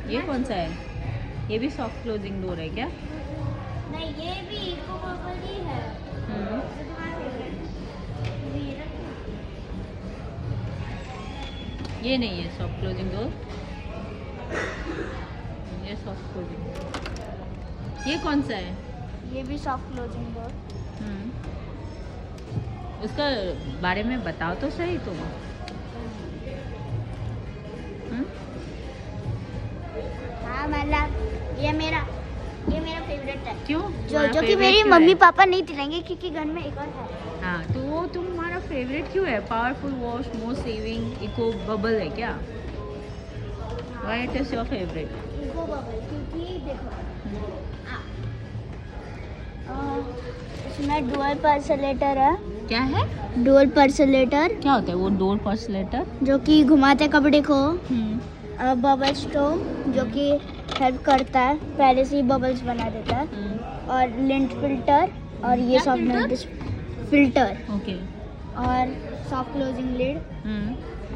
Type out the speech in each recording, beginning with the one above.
ये कौन सा है? ये भी सॉफ्ट क्लोजिंग डोर है क्या? नहीं, ये भी इको बबल ही है। हम्म, ये तुम्हारा फेवरेट है। ये रखो। ये नहीं है सॉफ्ट क्लोजिंग डोर, ये सॉफ्ट क्लोजिंग। ये कौन सा है? ये भी सॉफ्ट क्लोजिंग डोर। हम्म, उसका बारे में बताओ तो सही तुम। हम्म, हाँ मतलब ये मेरा फेवरेट है। क्यों? जो तुम्हारा जो कि favorite मेरी क्यों मम्मी है? पापा नहीं दिलाएंगे क्योंकि घर में एक और है। हाँ, तो वो तुम्हारा फेवरेट क्यों है? Powerful wash, more saving, eco bubble है क्या? Why it is your favourite? Eco bubble क्योंकि देखो इसमें डुअल पर्सलेटर है। क्या है? डुअल पर्सलेटर क्या होता है वो डोर पर्सलेटर? जो कि घुमाते कपड़े को। हम्म, बबल स्टोम जो कि हेल्प करता है, पहले से ही बबल्स बना देता है। और लिंट फिल्टर और ये क्या सब फिल्टर ओके। और सॉफ्ट क्लोजिंग लिड। हम्म,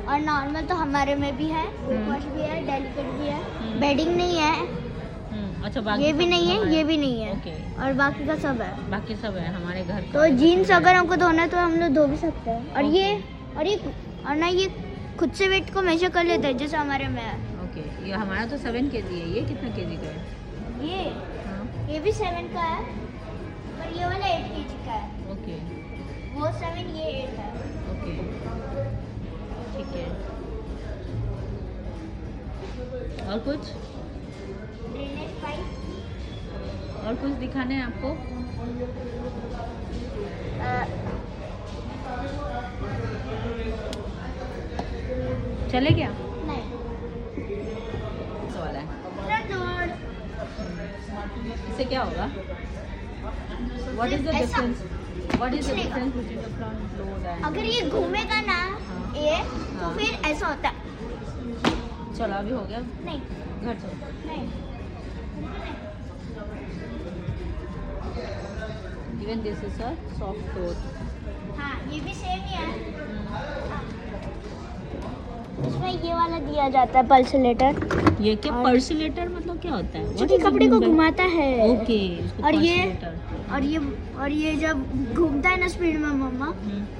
और नॉर्मल तो हमारे में भी है, वॉश भी है, डेलिकेट भी है, बेडिंग नहीं है, अच्छा बाकी ये भी सब नहीं है, हमारे- ये भी नहीं है। ओके, और बाकी का सब है। बाकी सब है हमारे घर का। तो जीन्स अगर हमको धोना है तो हम लोग धो भी सकते हैं। और ना ये खुद से वेट को मेजर कर लेता है जैसे हमारे में है। ओके, ये हमारा तो 7 kg है, ये कितना केजी का है? ये हाँ, ये भी 7 का है, पर ये वाला 8 kg का है। ओके वो 7, ये 8 है। ओके, ठीक है। और कुछ? Drainage pipe. और कुछ दिखाने हैं आपको? चले क्या? नहीं, इस वाला है, फ्रंट डोर। इससे क्या होगा? व्हाट इज द ऐसा। डिफरेंस? व्हाट इज द कुछ नहीं difference between the front load and? अगर ये घूमेगा ना हाँ। ये तो हाँ। फिर ऐसा होता है। चलो अभी हो गया, नहीं घर चलो। नहीं even this is a soft door. हाँ, ये भी सेम ही है। इसमें ये वाला दिया जाता है पर्सलेटर, ये क्या और- पर्सुलेटर मतलब क्या होता है? जो कि कपड़े को घुमाता है। ओके, इसको और ये पर्सुलेटर। और ये जब घूमता है ना स्पीड में मम्मा,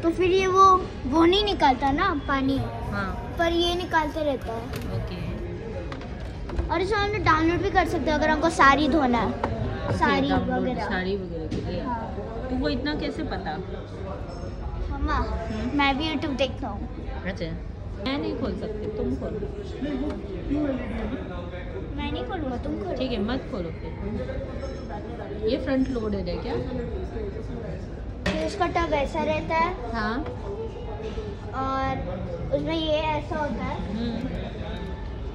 तो फिर ये वो नहीं निकालता ना पानी, हाँ, पर ये निकालते रहता है। ओके। और इसे हम लोग डाउनलोड भी कर सकते हैं अगर हमको साड़ी धोना है, साड़ी वगैरह। साड़ी वगैरह के लिए। हाँ। तो वो इतना कैसे पता? मम्मा मैं भी यूट्यूब देखता हूँ। अच्छा, मैं नहीं खोल सकती, तुम खोलो। मैं नहीं खोलूँगा, तुम खोलो। ठीक है, मत खोलो फिर। ये फ्रंट लोडेड है क्या? फिर उसका टब ऐसा रहता है हाँ। और उसमें ये ऐसा होता है।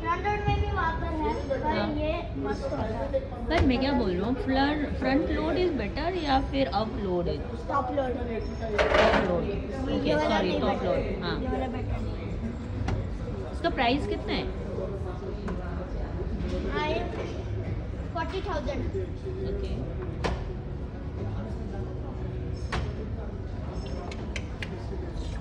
फ्रंट लोड में भी वहाँ पर है, पर हाँ। ये मस्त होता है। पर मैं क्या बोल रहा हूँ, फ्रंट लोड इज बेटर या फिर up load is? Top load. Top load. Okay, ये वाला सॉरी, नहीं टॉप better, लोड। हाँ, ये वाला बेटर नहीं इसका प्राइस कितना है? है। 40,000। ओके,